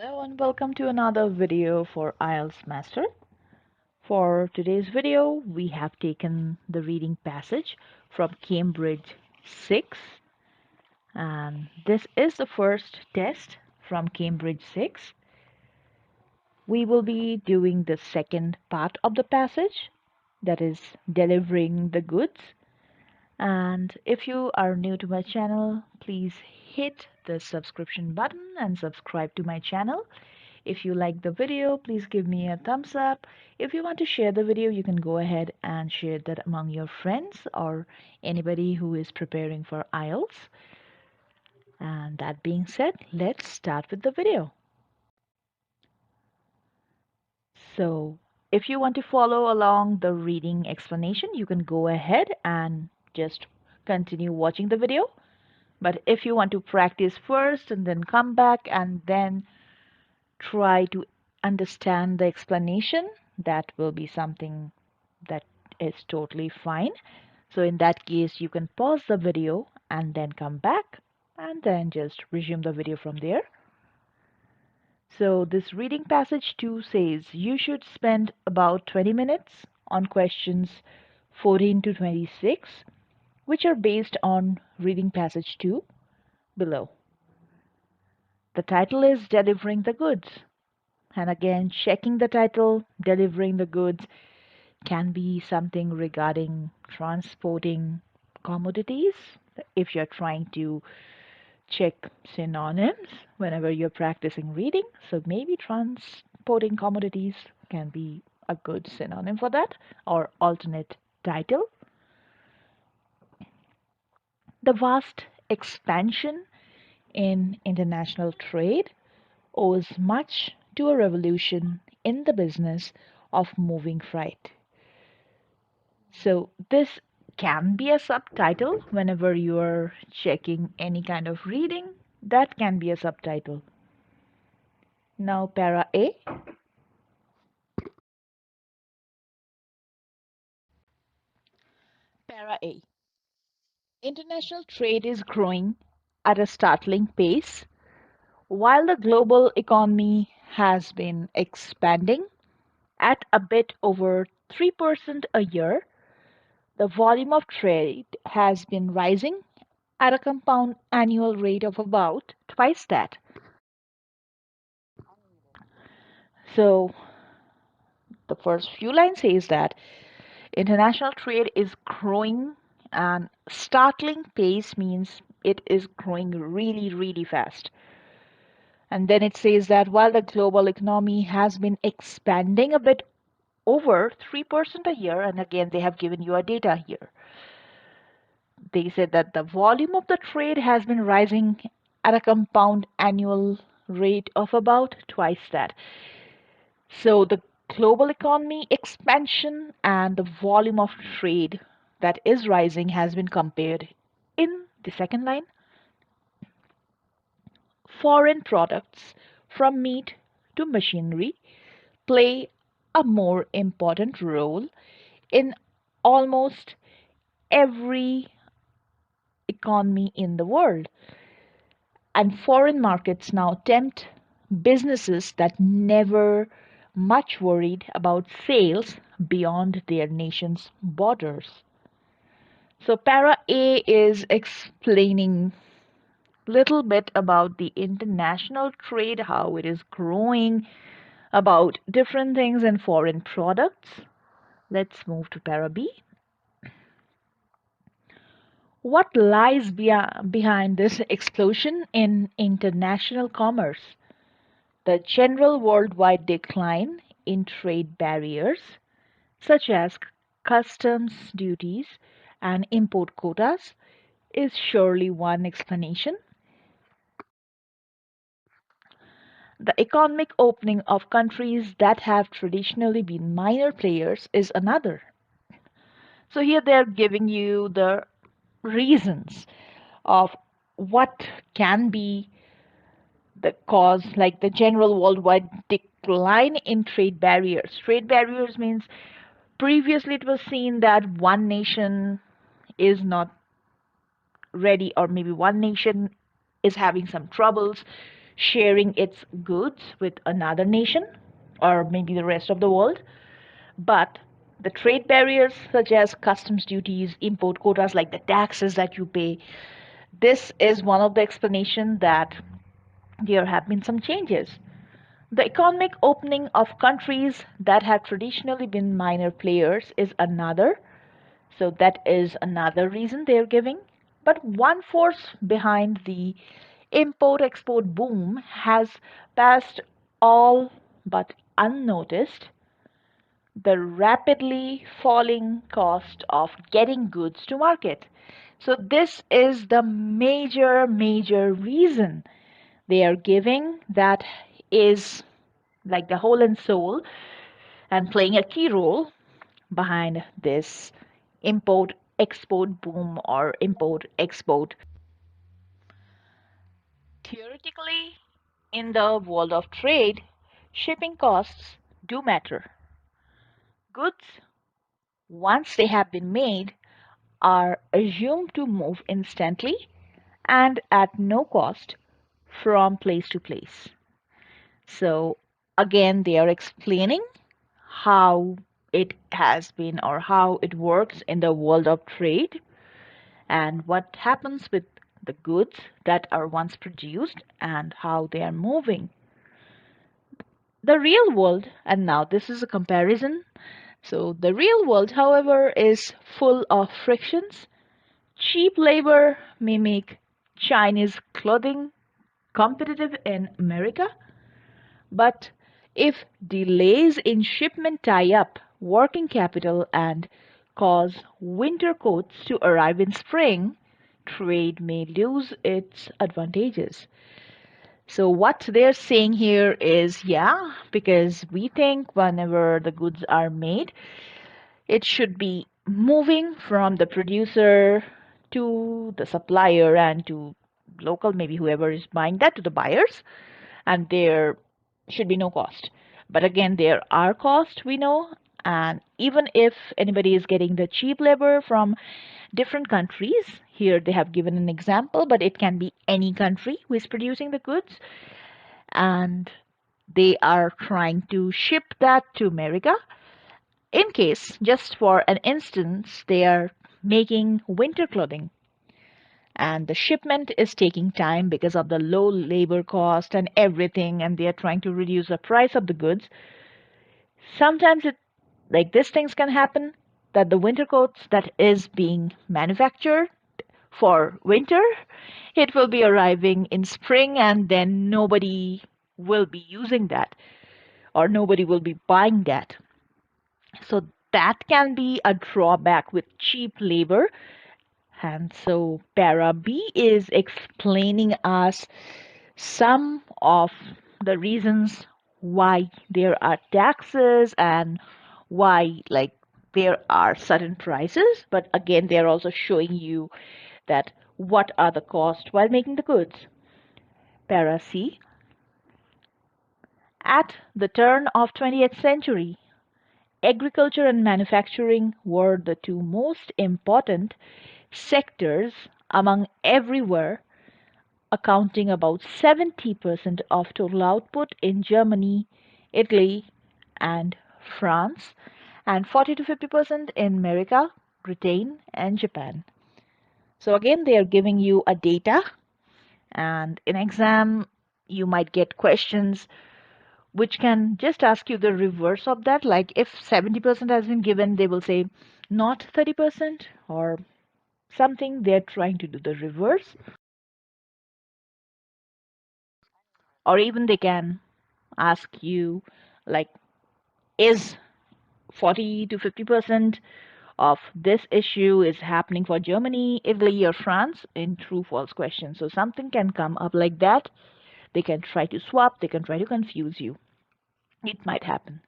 Hello and welcome to another video for IELTS Master. For today's video, we have taken the reading passage from Cambridge 6, and this is the first test from Cambridge 6. We will be doing the second part of the passage, that is delivering the goods. And if you are new to my channel, please hit the subscription button and subscribe to my channel. If you like the video, please give me a thumbs up. If you want to share the video, you can go ahead and share that among your friends or anybody who is preparing for IELTS. And that being said, let's start with the video. So, if you want to follow along the reading explanation, you can go ahead and just continue watching the video. But if you want to practice first and then come back and then try to understand the explanation, that will be something that is totally fine. So in that case, you can pause the video and then come back and then just resume the video from there. So this reading passage 2 says you should spend about 20 minutes on questions 14 to 26, which are based on reading passage 2 below. The title is Delivering the Goods. And again, checking the title, delivering the goods, can be something regarding transporting commodities. If you're trying to check synonyms whenever you're practicing reading, so maybe transporting commodities can be a good synonym for that or alternate title. The vast expansion in international trade owes much to a revolution in the business of moving freight. So this can be a subtitle whenever you are checking any kind of reading. That can be a subtitle. Now para A. Para A. International trade is growing at a startling pace. While the global economy has been expanding at a bit over 3% a year, the volume of trade has been rising at a compound annual rate of about twice that. So the first few lines says that international trade is growing, and startling pace means it is growing really, really fast. And then it says that while the global economy has been expanding a bit over 3% a year, and again, they have given you a data here. They said that the volume of the trade has been rising at a compound annual rate of about twice that. So the global economy expansion and the volume of trade that is rising has been compared in the second line. Foreign products from meat to machinery play a more important role in almost every economy in the world. And foreign markets now tempt businesses that never much worried about sales beyond their nation's borders. So para A is explaining little bit about the international trade, how it is growing, about different things in foreign products. Let's move to para B. What lies behind this explosion in international commerce? The general worldwide decline in trade barriers, such as customs duties and import quotas, is surely one explanation. The economic opening of countries that have traditionally been minor players is another. So here they're giving you the reasons of what can be the cause, like the general worldwide decline in trade barriers. Trade barriers means previously it was seen that one nation is not ready, or maybe one nation is having some troubles sharing its goods with another nation or maybe the rest of the world. But the trade barriers, such as customs duties, import quotas, like the taxes that you pay, this is one of the explanations that there have been some changes. The economic opening of countries that have traditionally been minor players is another. So that is another reason they're giving. But one force behind the import export boom has passed all but unnoticed: the rapidly falling cost of getting goods to market. So this is the major reason they are giving, that is like the whole and soul and playing a key role behind this import export boom or import export. Theoretically, in the world of trade, shipping costs do matter. Goods, once they have been made, are assumed to move instantly and at no cost from place to place. So, again, they are explaining how it has been or how it works in the world of trade and what happens with the goods that are once produced and how they are moving. The real world, and now this is a comparison. So, the real world, however, is full of frictions. Cheap labor may make Chinese clothing competitive in America, but if delays in shipment tie up working capital and cause winter coats to arrive in spring, trade may lose its advantages. So, what they're saying here is, yeah, because we think whenever the goods are made, it should be moving from the producer to the supplier and to local, maybe whoever is buying that, to the buyers, and there should be no cost. But again, there are costs, we know, and even if anybody is getting the cheap labor from different countries, here they have given an example, but it can be any country who is producing the goods, and they are trying to ship that to America. In case, just for an instance, they are making winter clothing and the shipment is taking time because of the low labor cost and everything, and they are trying to reduce the price of the goods. Sometimes it, like these things can happen, that the winter coats that is being manufactured for winter, it will be arriving in spring and then nobody will be using that or nobody will be buying that. So that can be a drawback with cheap labor. And so para B is explaining us some of the reasons why there are taxes and why like there are certain prices, but again they are also showing you that what are the costs while making the goods. Para C, at the turn of 20th century, agriculture and manufacturing were the two most important sectors among everywhere, accounting about 70% of total output in Germany, Italy, and France, and 40 to 50% in America, Britain, and Japan. So again, they are giving you a data, and in exam, you might get questions which can just ask you the reverse of that. Like if 70% has been given, they will say not 30% or something. They're trying to do the reverse, or even they can ask you like, is 40 to 50% of this issue is happening for Germany, Italy, or France in true false question. So something can come up like that. They can try to swap, they can try to confuse you. It might happen.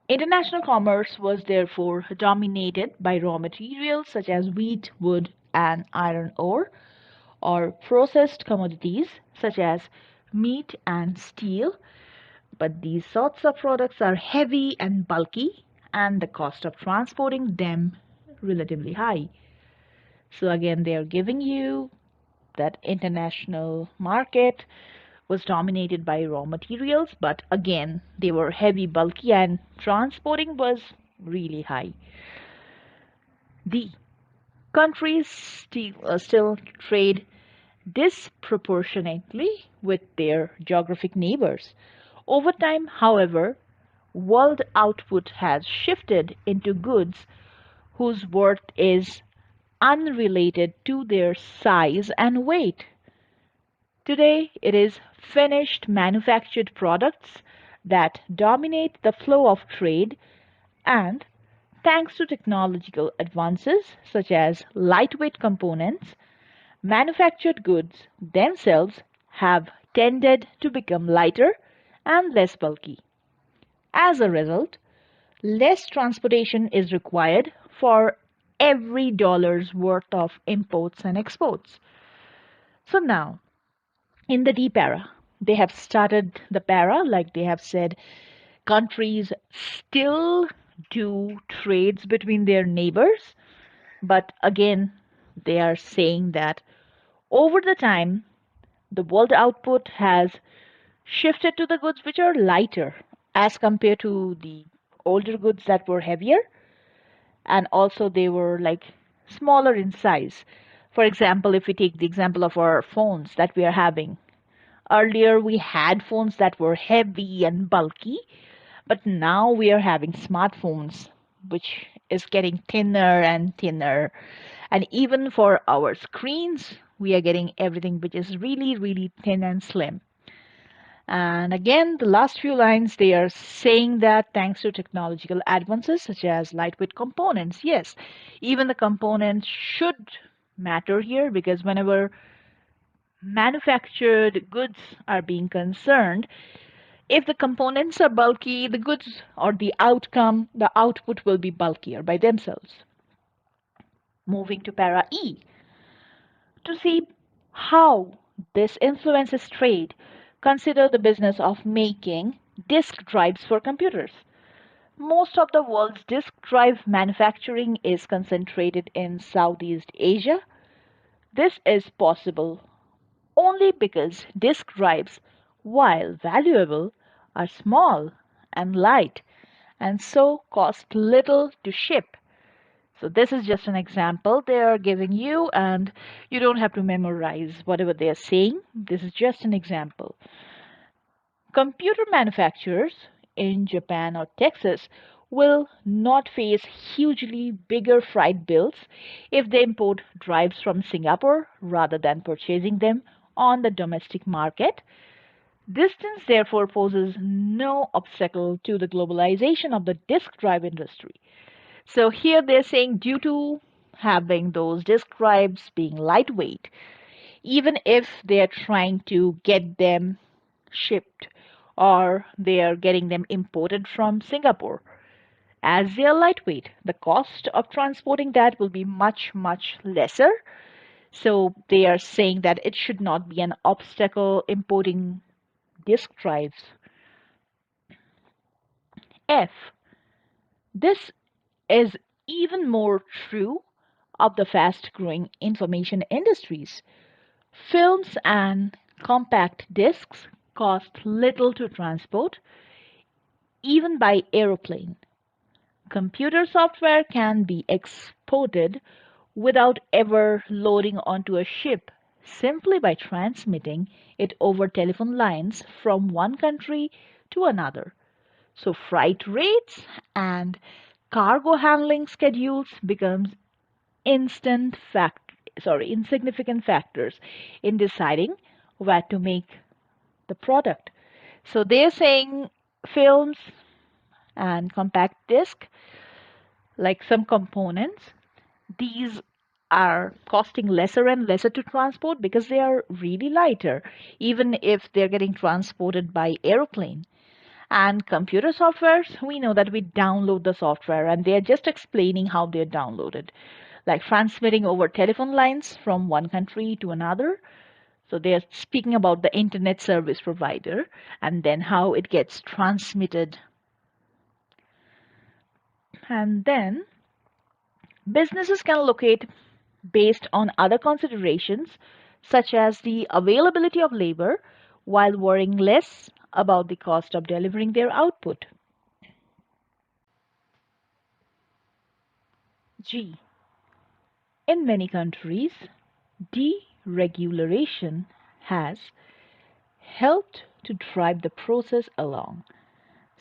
International commerce was therefore dominated by raw materials such as wheat, wood, and iron ore, or processed commodities such as meat and steel. But these sorts of products are heavy and bulky, and the cost of transporting them relatively high. So again, they are giving you that international market was dominated by raw materials, but again, they were heavy, bulky, and transporting was really high. D. Countries still trade disproportionately with their geographic neighbors. Over time, however, world output has shifted into goods whose worth is unrelated to their size and weight. Today, it is finished manufactured products that dominate the flow of trade, and thanks to technological advances such as lightweight components, manufactured goods themselves have tended to become lighter and less bulky. As a result, less transportation is required for every dollar's worth of imports and exports. So now, in the deep era, they have started the para, like they have said, countries still do trades between their neighbors, but again, they are saying that over the time, the world output has shifted to the goods which are lighter as compared to the older goods that were heavier, and also they were like smaller in size. For example, if we take the example of our phones that we are having, earlier we had phones that were heavy and bulky, but now we are having smartphones which is getting thinner and thinner. And even for our screens, we are getting everything which is really, really thin and slim. And again, the last few lines, they are saying that thanks to technological advances such as lightweight components, yes, even the components should matter here, because whenever manufactured goods are being concerned, if the components are bulky, the goods or the outcome, the output will be bulkier by themselves. Moving to para E, to see how this influences trade, consider the business of making disk drives for computers. Most of the world's disk drive manufacturing is concentrated in Southeast Asia. This is possible only because disk drives, while valuable, are small and light and so cost little to ship. So this is just an example they are giving you, and you don't have to memorize whatever they are saying. This is just an example. Computer manufacturers in Japan or Texas will not face hugely bigger freight bills if they import drives from Singapore rather than purchasing them on the domestic market. Distance, therefore, poses no obstacle to the globalization of the disk drive industry. So here they're saying, due to having those disk drives being lightweight, even if they're trying to get them shipped or they are getting them imported from Singapore, as they are lightweight, the cost of transporting that will be much, much lesser. So they are saying that it should not be an obstacle importing disk drives. F. This is even more true of the fast growing information industries. Films and compact discs cost little to transport, even by aeroplane. Computer software can be exported without ever loading onto a ship, simply by transmitting it over telephone lines from one country to another. So freight rates and cargo handling schedules becomes insignificant factors in deciding where to make the product. So they're saying films and compact disc, like some components, these are costing lesser and lesser to transport because they are really lighter, even if they're getting transported by aeroplane. And computer softwares, we know that we download the software and they're just explaining how they're downloaded, like transmitting over telephone lines from one country to another. So they're speaking about the internet service provider and then how it gets transmitted. And then businesses can locate based on other considerations such as the availability of labor, while worrying less about the cost of delivering their output. G. In many countries, deregulation has helped to drive the process along.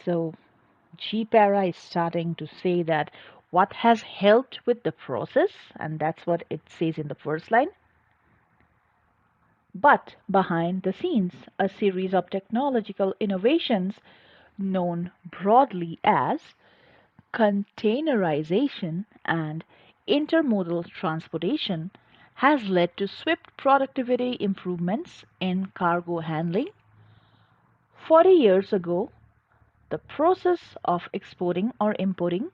So, G para is starting to say that what has helped with the process, and that's what it says in the first line. But behind the scenes, a series of technological innovations known broadly as containerization and intermodal transportation has led to swift productivity improvements in cargo handling. 40 years ago, the process of exporting or importing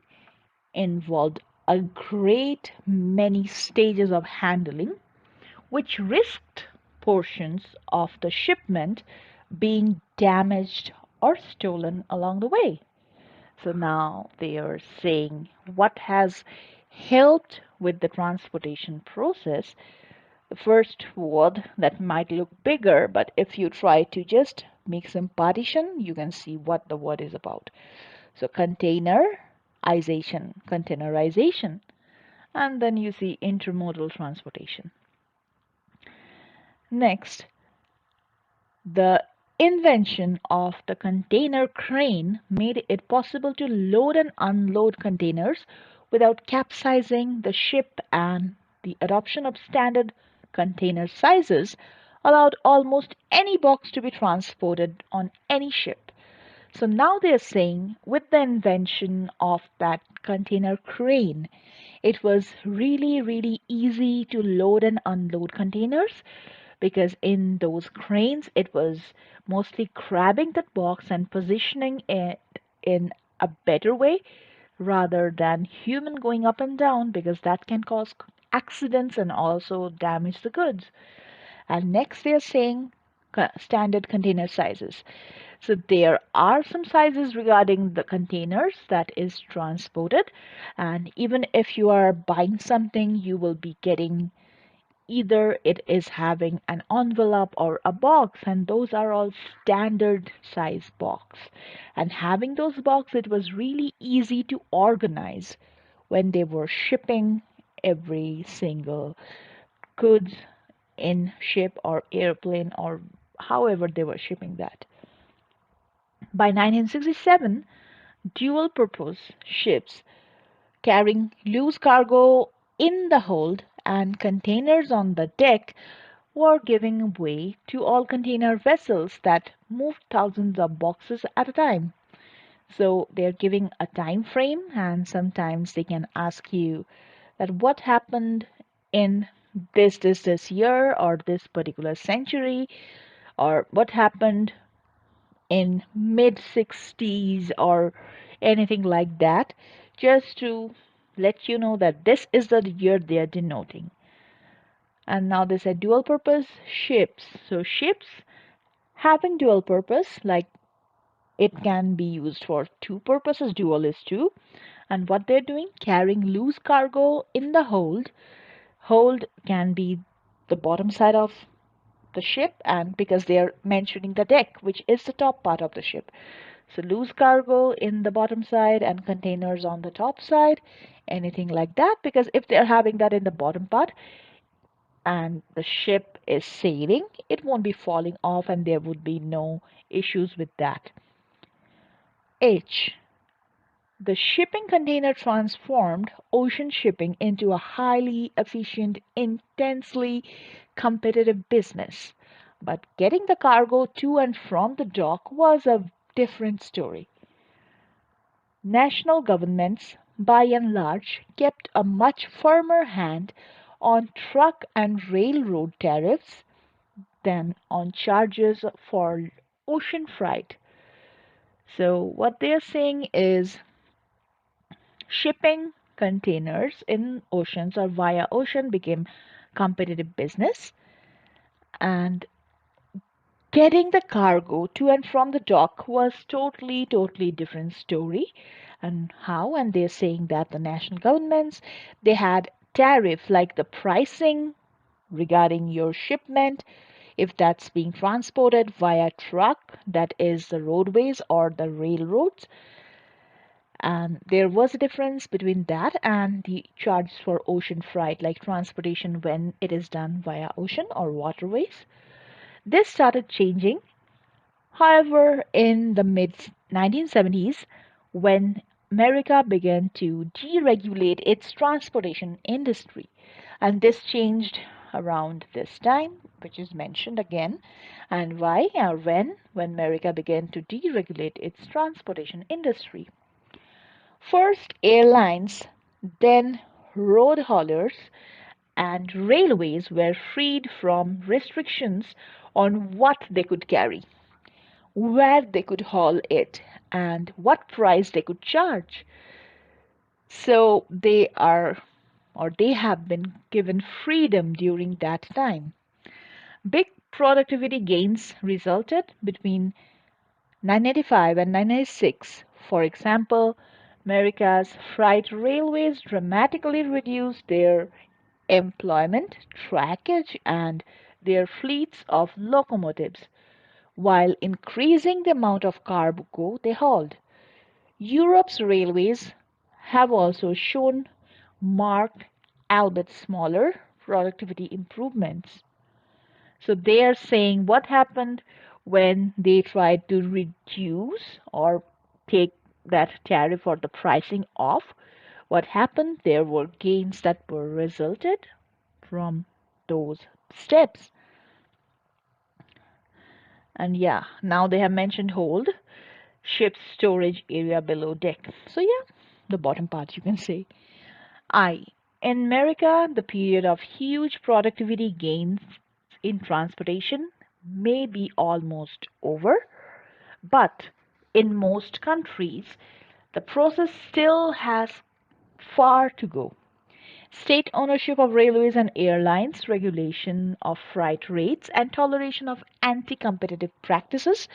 involved a great many stages of handling, which risked portions of the shipment being damaged or stolen along the way. So now they are saying what has helped with the transportation process. The first word that might look bigger, but if you try to just make some partition, you can see what the word is about. So containerization, and then you see intermodal transportation. Next, the invention of the container crane made it possible to load and unload containers without capsizing the ship, and the adoption of standard container sizes allowed almost any box to be transported on any ship. So now they're saying with the invention of that container crane, it was really, really easy to load and unload containers because in those cranes, it was mostly grabbing that box and positioning it in a better way rather than human going up and down because that can cause accidents and also damage the goods. And next, they're saying standard container sizes. So there are some sizes regarding the containers that is transported, and even if you are buying something, you will be getting either it is having an envelope or a box, and those are all standard size box. And having those box, it was really easy to organize when they were shipping every single goods in ship or airplane or however they were shipping that. By 1967, dual purpose ships carrying loose cargo in the hold and containers on the deck were giving way to all container vessels that moved thousands of boxes at a time. So they're giving a time frame, and sometimes they can ask you that what happened in this year or this particular century, or what happened in mid 60s or anything like that, just to let you know that this is the year they are denoting. And now they said dual purpose ships. So ships having dual purpose, like it can be used for two purposes, dual is two. And what they're doing, carrying loose cargo in the hold. Hold can be the bottom side of the ship, and because they are mentioning the deck, which is the top part of the ship. So loose cargo in the bottom side and containers on the top side, anything like that, because if they're having that in the bottom part and the ship is sailing, it won't be falling off and there would be no issues with that. H. The shipping container transformed ocean shipping into a highly efficient, intensely competitive business. But getting the cargo to and from the dock was a different story. National governments, by and large, kept a much firmer hand on truck and railroad tariffs than on charges for ocean freight. So, what they're saying is shipping containers in oceans or via ocean became competitive business, and getting the cargo to and from the dock was totally different story. And how? And they're saying that the national governments, they had tariff like the pricing regarding your shipment. if that's being transported via truck, that is the roadways or the railroads. And there was a difference between that and the charges for ocean freight, like transportation when it is done via ocean or waterways. This started changing, however, in the mid 1970s, when America began to deregulate its transportation industry. And this changed around this time, which is mentioned again. And why or when America began to deregulate its transportation industry. First airlines, then road haulers, and railways were freed from restrictions on what they could carry, where they could haul it, and what price they could charge. So they are, or they have been given freedom during that time. Big productivity gains resulted between 995 and 996. For example, America's freight railways dramatically reduced their employment, trackage, and their fleets of locomotives, while increasing the amount of cargo they hauled. Europe's railways have also shown marked, albeit smaller, productivity improvements. So they are saying what happened when they tried to reduce or take that tariff or the pricing off. What happened? There were gains that were resulted from those steps. And yeah, now they have mentioned hold, ship's storage area below deck. So yeah, the bottom part you can say. I. In America, the period of huge productivity gains in transportation may be almost over, but in most countries, the process still has far to go. State ownership of railways and airlines, regulation of freight rates, and toleration of anti competitive practices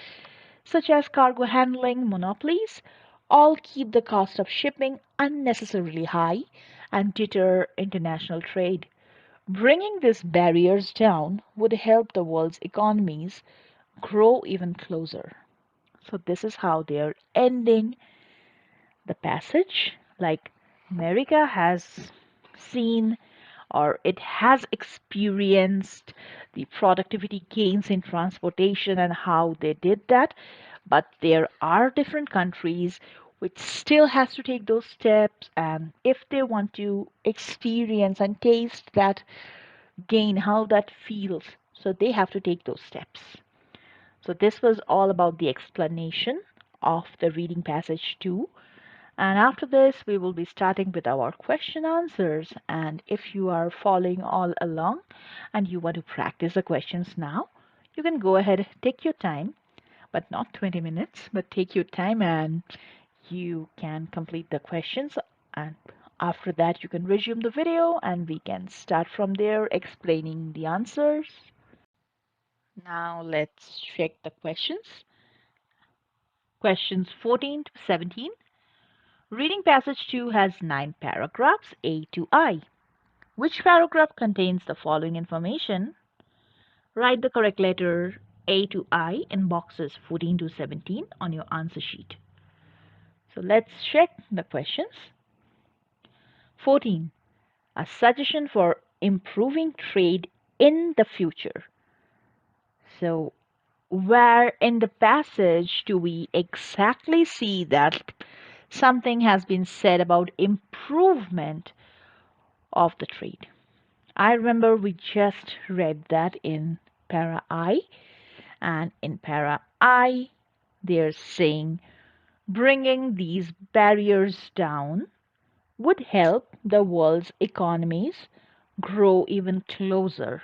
such as cargo handling monopolies all keep the cost of shipping unnecessarily high and deter international trade. Bringing these barriers down would help the world's economies grow even closer. So, this is how they are ending the passage. Like America has seen or it has experienced the productivity gains in transportation and how they did that, but there are different countries which still has to take those steps, and if they want to experience and taste that gain, how that feels, so they have to take those steps. So this was all about the explanation of the reading passage 2. And after this, we will be starting with our question answers. And if you are following all along and you want to practice the questions now, you can go ahead, take your time, but not 20 minutes, but take your time and you can complete the questions. And after that, you can resume the video and we can start from there explaining the answers. Now let's check the questions. Questions 14 to 17. Reading passage 2 has 9 paragraphs, A to I. Which paragraph contains the following information? Write the correct letter A to I in boxes 14 to 17 on your answer sheet. So let's check the questions. 14. A suggestion for improving trade in the future. So where in the passage do we exactly see that something has been said about improvement of the trade? I remember we just read that in para I, and in para I, they're saying bringing these barriers down would help the world's economies grow even closer.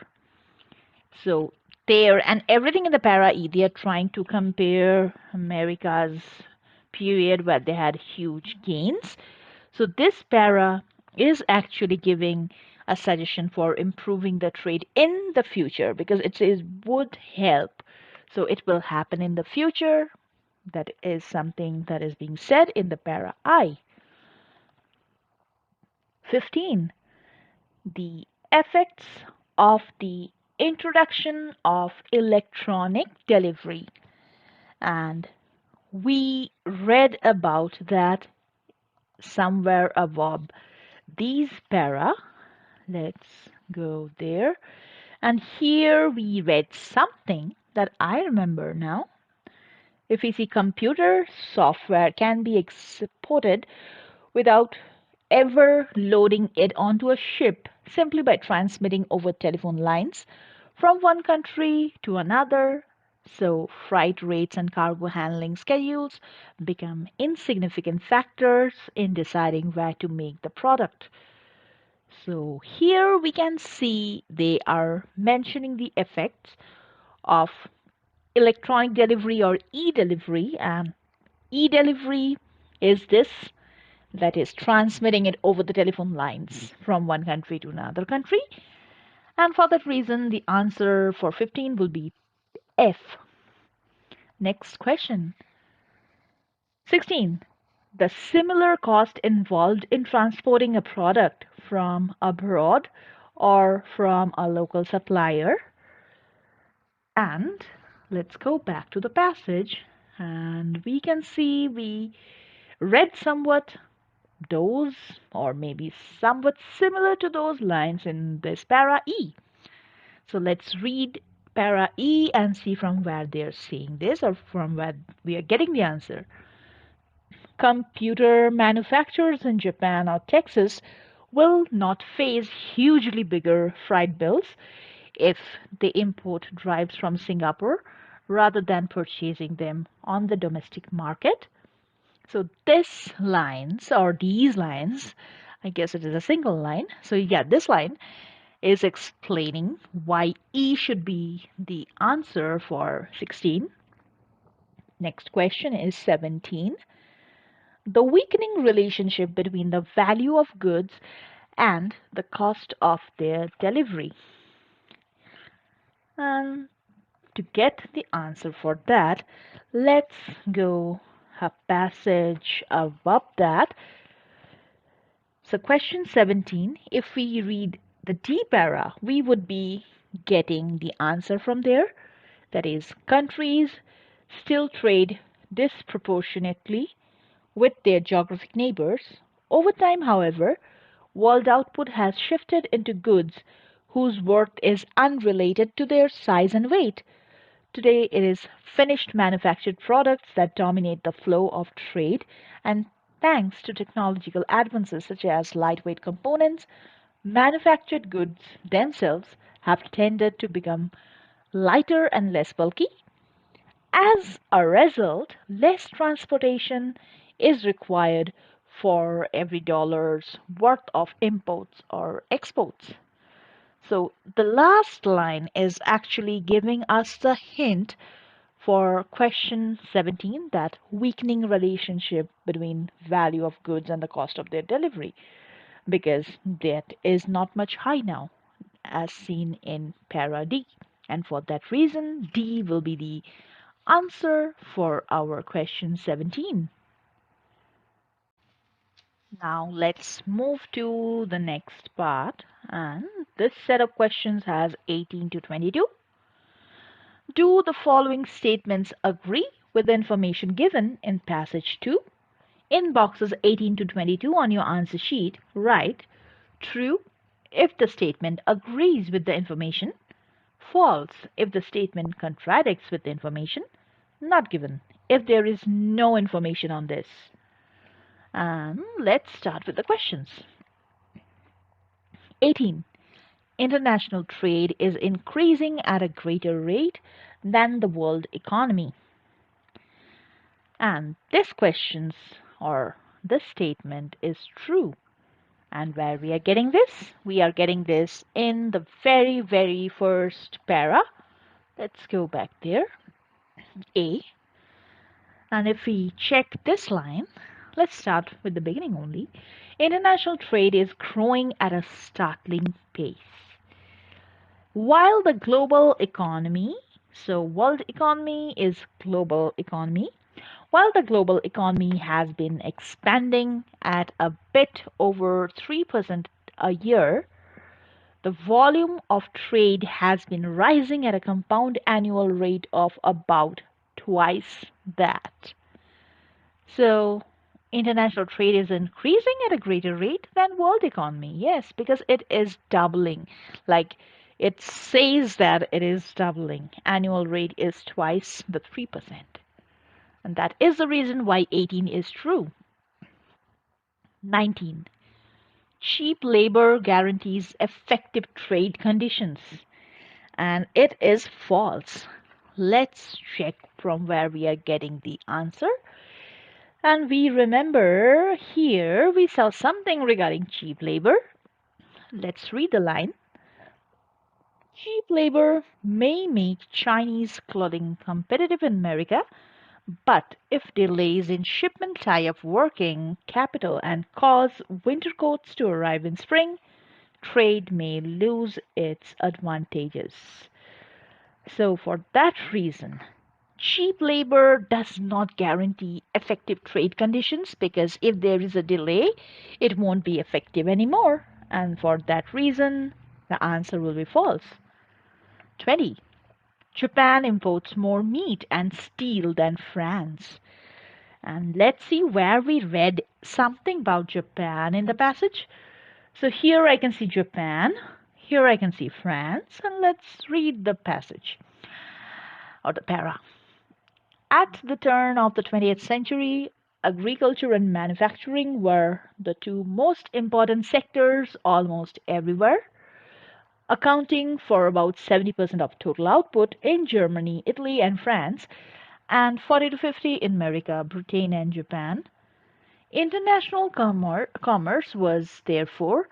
So there and everything in the para E, they are trying to compare America's period where they had huge gains. So this para is actually giving a suggestion for improving the trade in the future because it says would help. So it will happen in the future. That is something that is being said in the para I. 15. The effects of the introduction of electronic delivery. And we read about that somewhere above these para. Let's go there. And here we read something that I remember now. If we see computer software can be exported without ever loading it onto a ship simply by transmitting over telephone lines from one country to another. So, freight rates and cargo handling schedules become insignificant factors in deciding where to make the product. So, here we can see they are mentioning the effects of electronic delivery or e delivery, and e delivery is this, that is transmitting it over the telephone lines from one country to another country. And for that reason, the answer for 15 will be F. Next question. 16. The similar cost involved in transporting a product from abroad or from a local supplier. And let's go back to the passage, and we can see we read somewhat those, or maybe somewhat similar to those lines in this para E. So let's read para E and see from where they're saying this or from where we are getting the answer. Computer manufacturers in Japan or Texas will not face hugely bigger freight bills if they import drives from Singapore rather than purchasing them on the domestic market. So this lines or these lines, I guess it is a single line. So yeah, this line is explaining why E should be the answer for 16. Next question is 17. The weakening relationship between the value of goods and the cost of their delivery. And to get the answer for that, let's go a passage above that. So question 17, if we read the D para, we would be getting the answer from there. That is, countries still trade disproportionately with their geographic neighbors. Over time, however, world output has shifted into goods whose worth is unrelated to their size and weight. Today, it is finished manufactured products that dominate the flow of trade, and thanks to technological advances such as lightweight components, manufactured goods themselves have tended to become lighter and less bulky. As a result, less transportation is required for every dollar's worth of imports or exports. So the last line is actually giving us the hint for question 17, that weakening relationship between value of goods and the cost of their delivery, because that is not much high now as seen in para D. And for that reason, D will be the answer for our question 17. Now let's move to the next part, and this set of questions has 18 to 22. Do the following statements agree with the information given in passage 2? In boxes 18 to 22 on your answer sheet, write true if the statement agrees with the information, false if the statement contradicts with the information, not given if there is no information on this. And let's start with the questions. 18. International trade is increasing at a greater rate than the world economy. And this questions or this statement is true. And where we are getting this? We are getting this in the very, very first para. Let's go back there. A. And if we check this line, let's start with the beginning only. International trade is growing at a startling pace. While the global economy, so world economy is global economy, while the global economy has been expanding at a bit over 3% a year, The volume of trade has been rising at a compound annual rate of about twice that. So, international trade is increasing at a greater rate than world economy. Yes, because it is doubling. Like it says that it is doubling. Annual rate is twice the 3%. And that is the reason why 18 is true. 19. Cheap labor guarantees effective trade conditions. And it is false. Let's check from where we are getting the answer. And we remember here we saw something regarding cheap labor. Let's read the line. Cheap labor may make Chinese clothing competitive in America, but if delays in shipment tie up working capital and cause winter coats to arrive in spring, trade may lose its advantages. So, for that reason, cheap labor does not guarantee effective trade conditions because if there is a delay, it won't be effective anymore. And for that reason, the answer will be false. 20. Japan imports more meat and steel than France. And let's see where we read something about Japan in the passage. So here I can see Japan, here I can see France, and let's read the passage or the para. At the turn of the 20th century, agriculture and manufacturing were the two most important sectors almost everywhere, accounting for about 70% of total output in Germany, Italy, and France, and 40 to 50 in America, Britain, and Japan. International commerce was therefore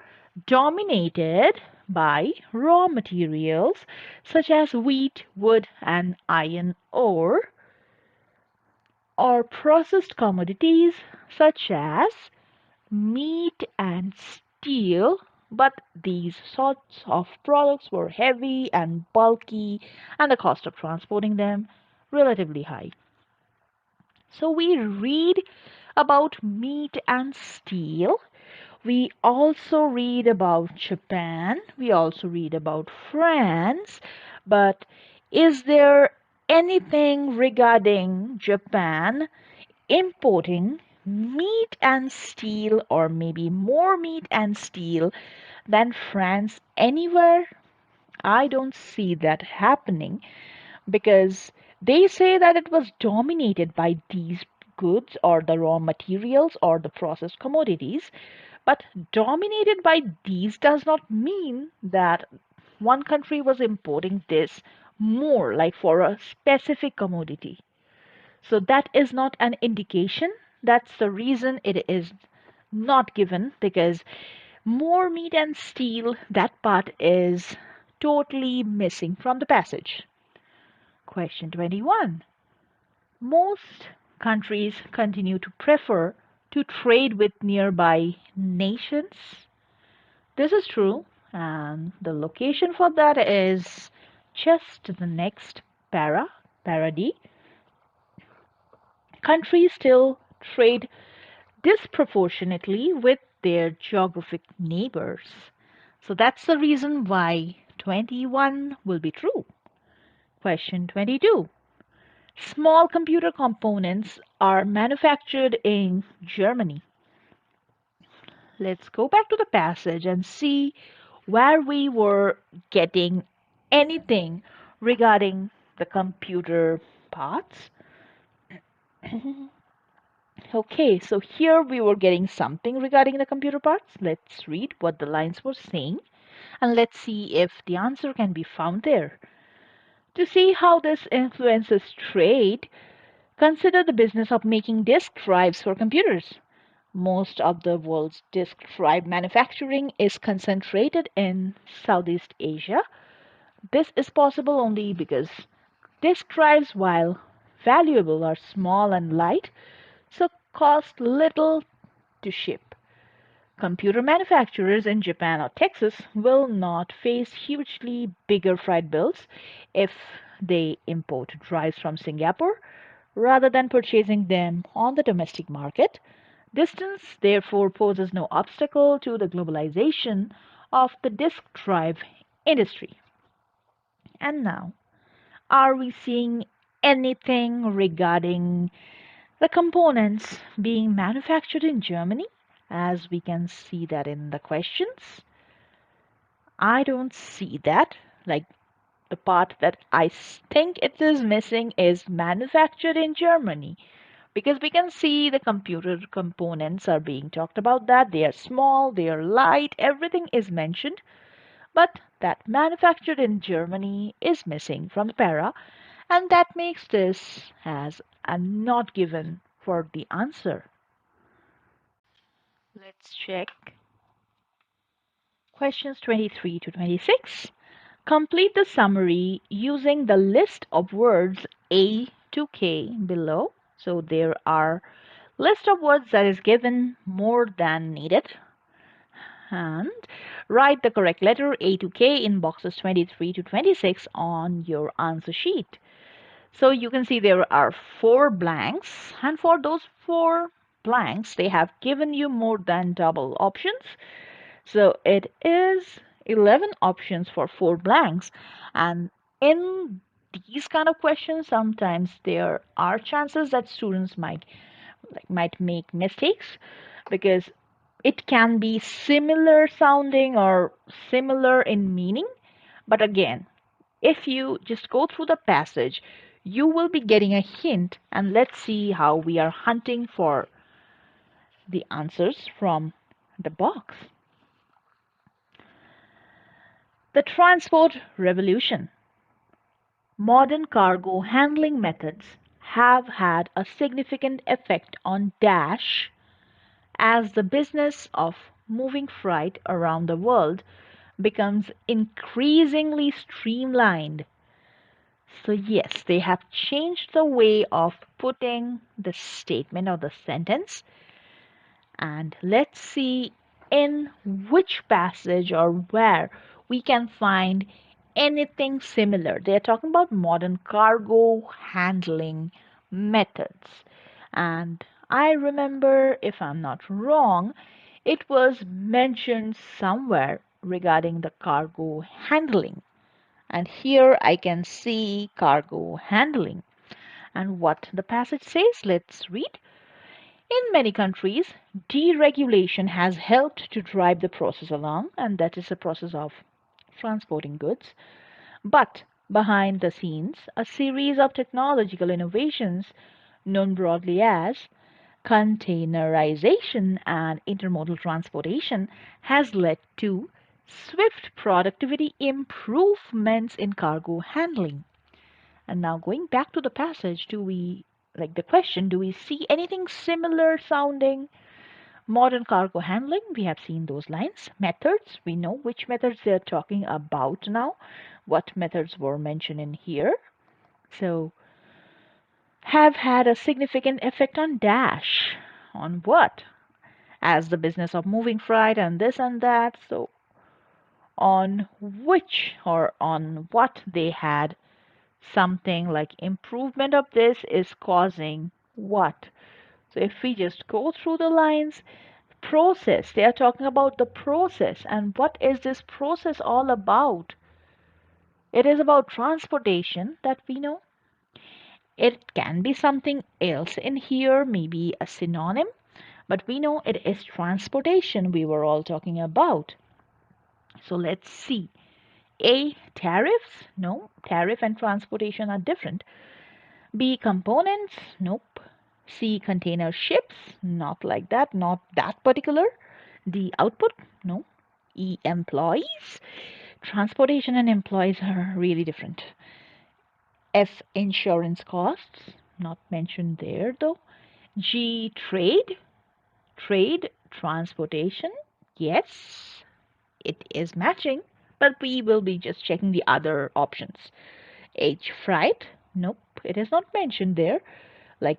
dominated by raw materials such as wheat, wood, and iron ore, or processed commodities such as meat and steel, but these sorts of products were heavy and bulky, and the cost of transporting them relatively high. So we read about meat and steel. We also read about Japan. We also read about France. But is there anything regarding Japan importing meat and steel, or maybe more meat and steel than France anywhere? I don't see that happening because they say that it was dominated by these goods or the raw materials or the processed commodities. But dominated by these does not mean that one country was importing this more, like for a specific commodity. So that is not an indication. That's the reason it is not given because more meat and steel, that part is totally missing from the passage. Question 21. Most countries continue to prefer to trade with nearby nations. This is true, and the location for that is just the next para D. Countries still trade disproportionately with their geographic neighbors. So that's the reason why 21 will be true. Question 22. Small computer components are manufactured in Germany. Let's go back to the passage and see where we were getting anything regarding the computer parts. Okay, so here we were getting something regarding the computer parts. Let's read what the lines were saying and let's see if the answer can be found there. To see how this influences trade, consider the business of making disk drives for computers. Most of the world's disk drive manufacturing is concentrated in Southeast Asia. This is possible only because disk drives, while valuable, are small and light, so cost little to ship. Computer manufacturers in Japan or Texas will not face hugely bigger freight bills if they import drives from Singapore rather than purchasing them on the domestic market. Distance, therefore, poses no obstacle to the globalization of the disk drive industry. And now, are we seeing anything regarding the components being manufactured in Germany? As we can see that in the questions, I don't see that. Like the part that I think it is missing is manufactured in Germany. Because we can see the computer components are being talked about, that they are small, they are light, everything is mentioned, but that manufactured in Germany is missing from the para, and that makes this as a not given for the answer. Let's check questions 23 to 26. Complete the summary using the list of words A to K below. So there are list of words that is given more than needed, and write the correct letter A to K in boxes 23 to 26 on your answer sheet. So you can see there are 4 blanks, and for those 4 blanks, they have given you more than double options. So it is 11 options for 4 blanks. And in these kind of questions, sometimes there are chances that students might make mistakes, because it can be similar sounding or similar in meaning. But again, if you just go through the passage, you will be getting a hint, and let's see how we are hunting for the answers from the box. The transport revolution. Modern cargo handling methods have had a significant effect on Dash as the business of moving freight around the world becomes increasingly streamlined. So, yes, they have changed the way of putting the statement or the sentence. And let's see in which passage or where we can find anything similar. They're talking about modern cargo handling methods. And I remember, if I'm not wrong, it was mentioned somewhere regarding the cargo handling. And here I can see cargo handling. And what the passage says, let's read. In many countries, deregulation has helped to drive the process along, and that is the process of transporting goods. But behind the scenes, a series of technological innovations, known broadly as containerization and intermodal transportation, has led to swift productivity improvements in cargo handling. And now going back to the passage, like the question, do we see anything similar sounding? Modern cargo handling, we have seen those lines. Methods, we know which methods they're talking about now, what methods were mentioned in here. So, have had a significant effect on Dash. On what? As the business of moving freight and this and that. So, on which or on what they had something like improvement of this is causing what? So if we just go through the lines, process, they are talking about the process. And what is this process all about? It is about transportation, that we know. It can be something else in here, maybe a synonym, but we know it is transportation we were all talking about. So let's see. A, tariffs? No, tariff and transportation are different. B, components? Nope. C, container ships? Not like that, not that particular. D, output? No. E, employees? Transportation and employees are really different. F, insurance costs? Not mentioned there though. G, trade? Trade, transportation? Yes, it is matching, but we will be just checking the other options. H, freight? Nope, it is not mentioned there. Like,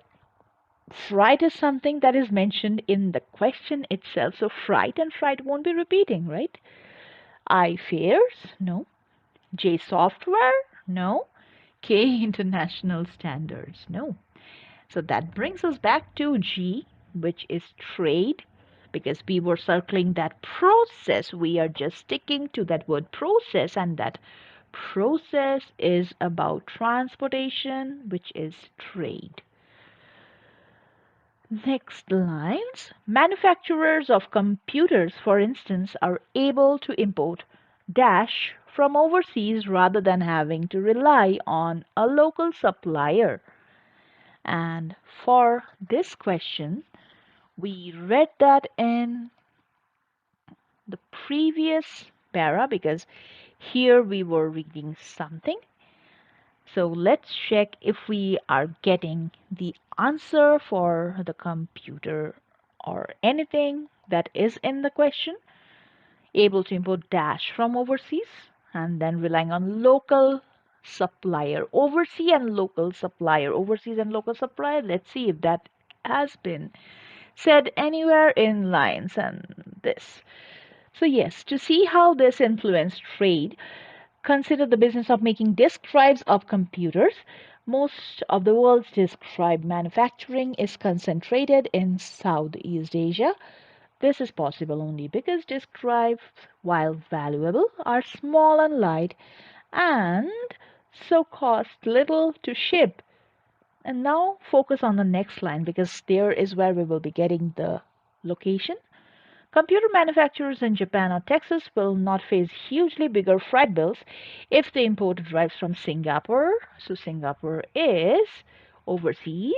fright is something that is mentioned in the question itself. So fright and fright won't be repeating, right? I fares? No. J software? No. K international standards? No. So that brings us back to G, which is trade, because we were circling that process. We are just sticking to that word process, and that process is about transportation, which is trade. Next lines. Manufacturers of computers, for instance, are able to import dash from overseas rather than having to rely on a local supplier. And for this question, we read that in the previous para because here we were reading something. So let's check if we are getting the answer for the computer or anything that is in the question. Able to import dash from overseas and then relying on local supplier. Overseas and local supplier. Overseas and local supplier. Let's see if that has been said anywhere in lines and this. So yes, to see how this influenced trade, consider the business of making disk drives of computers. Most of the world's disk drive manufacturing is concentrated in Southeast Asia. This is possible only because disk drives, while valuable, are small and light and so cost little to ship. And now focus on the next line because there is where we will be getting the location. Computer manufacturers in Japan or Texas will not face hugely bigger freight bills if they import drives from Singapore. So Singapore is overseas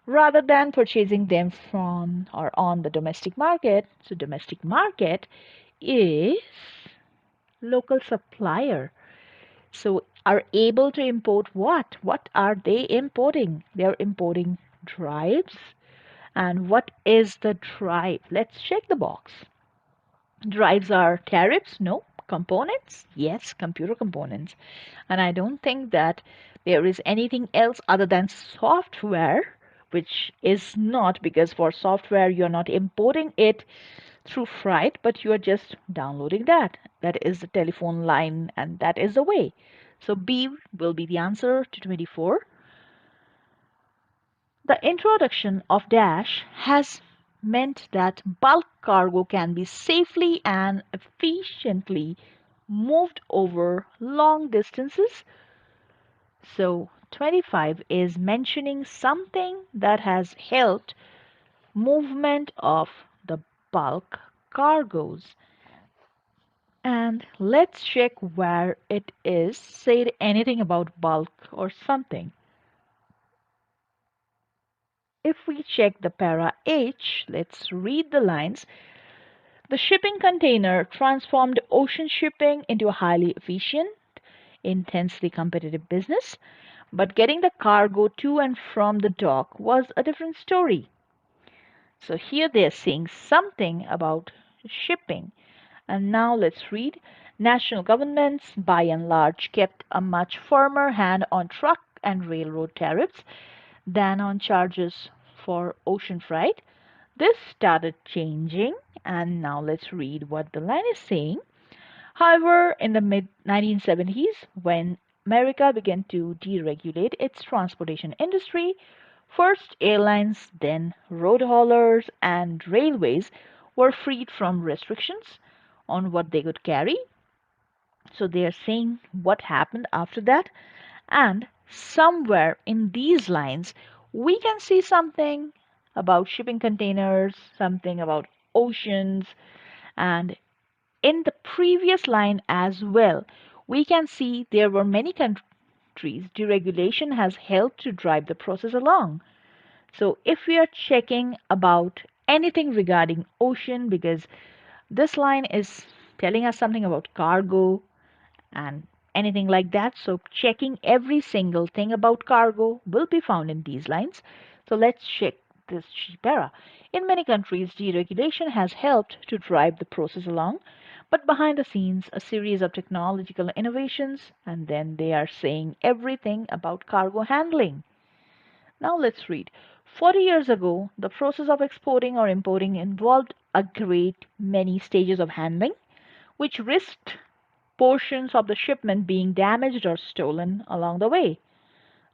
rather than purchasing them from or on the domestic market. So domestic market is local supplier. So are able to import what? What are they importing? They're importing drives. And what is the drive? Let's check the box. Drives are tariffs? No. Components? Yes, computer components. And I don't think that there is anything else other than software, which is not because for software you're not importing it through freight, but you are just downloading that. That is the telephone line, and that is the way. So B will be the answer to 24. The introduction of Dash has meant that bulk cargo can be safely and efficiently moved over long distances. So 25 is mentioning something that has helped movement of the bulk cargoes. And let's check where it is said anything about bulk or something. If we check the para H, let's read the lines. The shipping container transformed ocean shipping into a highly efficient, intensely competitive business, but getting the cargo to and from the dock was a different story. So here they're saying something about shipping. And now let's read. National governments, by and large, kept a much firmer hand on truck and railroad tariffs than on charges for ocean freight. This started changing, and now let's read what the line is saying. However, in the mid 1970s, when America began to deregulate its transportation industry, first airlines, then road haulers, and railways were freed from restrictions on what they could carry. So they are saying what happened after that. And somewhere in these lines, we can see something about shipping containers, something about oceans, and in the previous line as well, we can see there were many countries deregulation has helped to drive the process along. So if we are checking about anything regarding ocean, because this line is telling us something about cargo, and anything like that. So checking every single thing about cargo will be found in these lines. So let's check this para. In many countries, deregulation has helped to drive the process along, but behind the scenes, a series of technological innovations, and then they are saying everything about cargo handling. Now let's read. 40 years ago, the process of exporting or importing involved a great many stages of handling, which risked portions of the shipment being damaged or stolen along the way.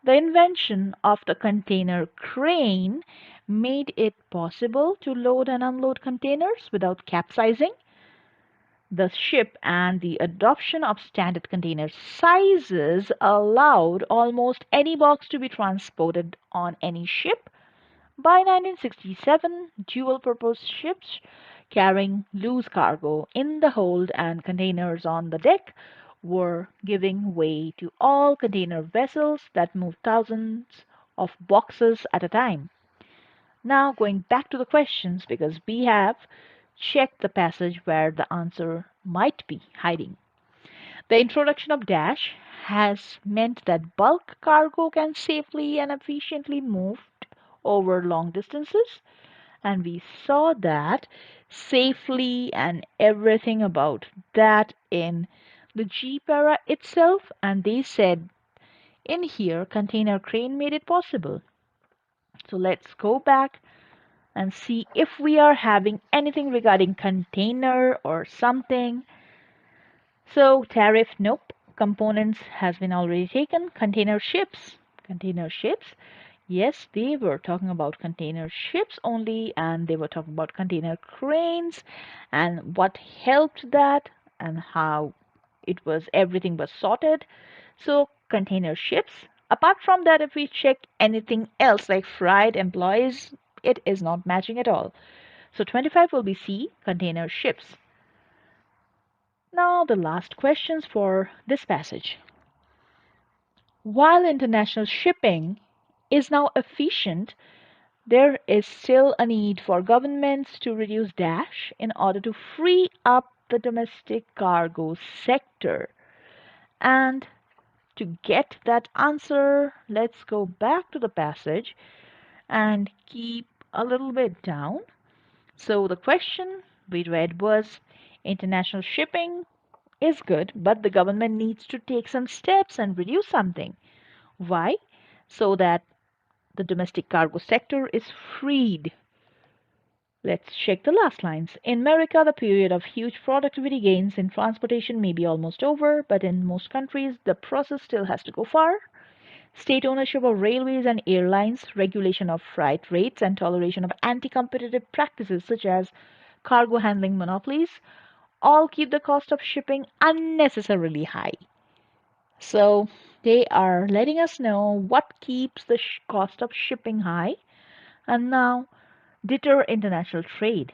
The invention of the container crane made it possible to load and unload containers without capsizing the ship, and the adoption of standard container sizes allowed almost any box to be transported on any ship. By 1967, dual-purpose ships carrying loose cargo in the hold and containers on the deck were giving way to all container vessels that moved thousands of boxes at a time. Now, going back to the questions, because we have checked the passage where the answer might be hiding. The introduction of dash has meant that bulk cargo can safely and efficiently moved over long distances, and we saw that safely and everything about that in the Jeep era itself, and they said in here container crane made it possible. So let's go back and see if we are having anything regarding container or something. So tariff, nope. Components has been already taken. Container ships. Container ships. Yes, they were talking about container ships only, and they were talking about container cranes and what helped that and how it was everything was sorted. So container ships. Apart from that, if we check anything else like fried employees, it is not matching at all. So 25 will be C, container ships. Now the last questions for this passage. While international shipping is now efficient, there is still a need for governments to reduce dash in order to free up the domestic cargo sector. And to get that answer, let's go back to the passage and keep a little bit down. So the question we read was international shipping is good, but the government needs to take some steps and reduce something. Why? So that the domestic cargo sector is freed. Let's check the last lines. In America, the period of huge productivity gains in transportation may be almost over, but in most countries, the process still has to go far. State ownership of railways and airlines, regulation of freight rates, and toleration of anti competitive practices such as cargo handling monopolies all keep the cost of shipping unnecessarily high. So they are letting us know what keeps the cost of shipping high and now deter international trade.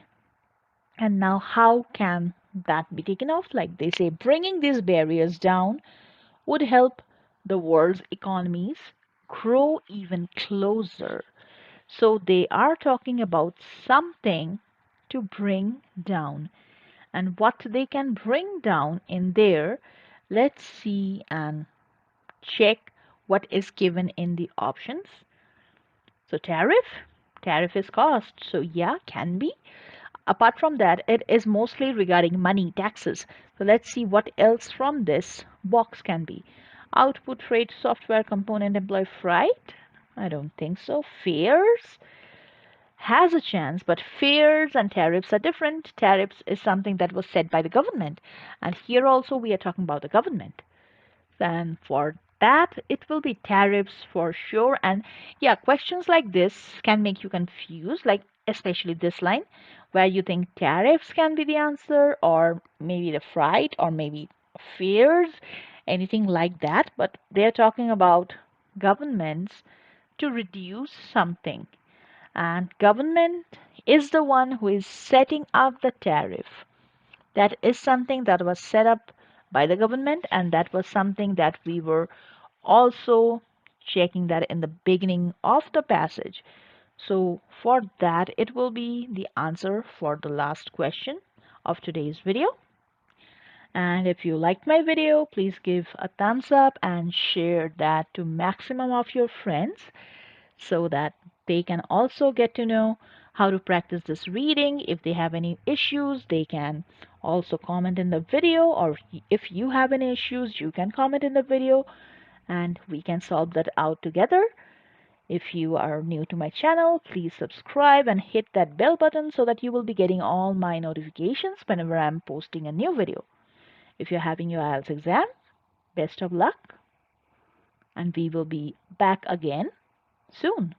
And now, how can that be taken off? Like they say, bringing these barriers down would help the world's economies grow even closer. So they are talking about something to bring down. And what they can bring down in there, let's see and check what is given in the options. So tariff is cost. So yeah, can be. Apart from that, it is mostly regarding money, taxes. So let's see what else from this box can be. Output rate, software component, employee freight. I don't think so. Fares has a chance, but fares and tariffs are different. Tariffs is something that was set by the government. And here also we are talking about the government. And for that, it will be tariffs for sure. And yeah, questions like this can make you confused, like especially this line where you think tariffs can be the answer, or maybe the freight, or maybe fares, anything like that. But they're talking about governments to reduce something. And government is the one who is setting up the tariff. That is something that was set up by the government, and that was something that we were also checking that in the beginning of the passage. So for that, it will be the answer for the last question of today's video. And if you liked my video, please give a thumbs up and share that to maximum of your friends so that they can also get to know how to practice this reading. If they have any issues, they can also comment in the video, or if you have any issues, you can comment in the video and we can solve that out together. If you are new to my channel, please subscribe and hit that bell button so that you will be getting all my notifications whenever I'm posting a new video. If you're having your IELTS exam, best of luck, and we will be back again soon.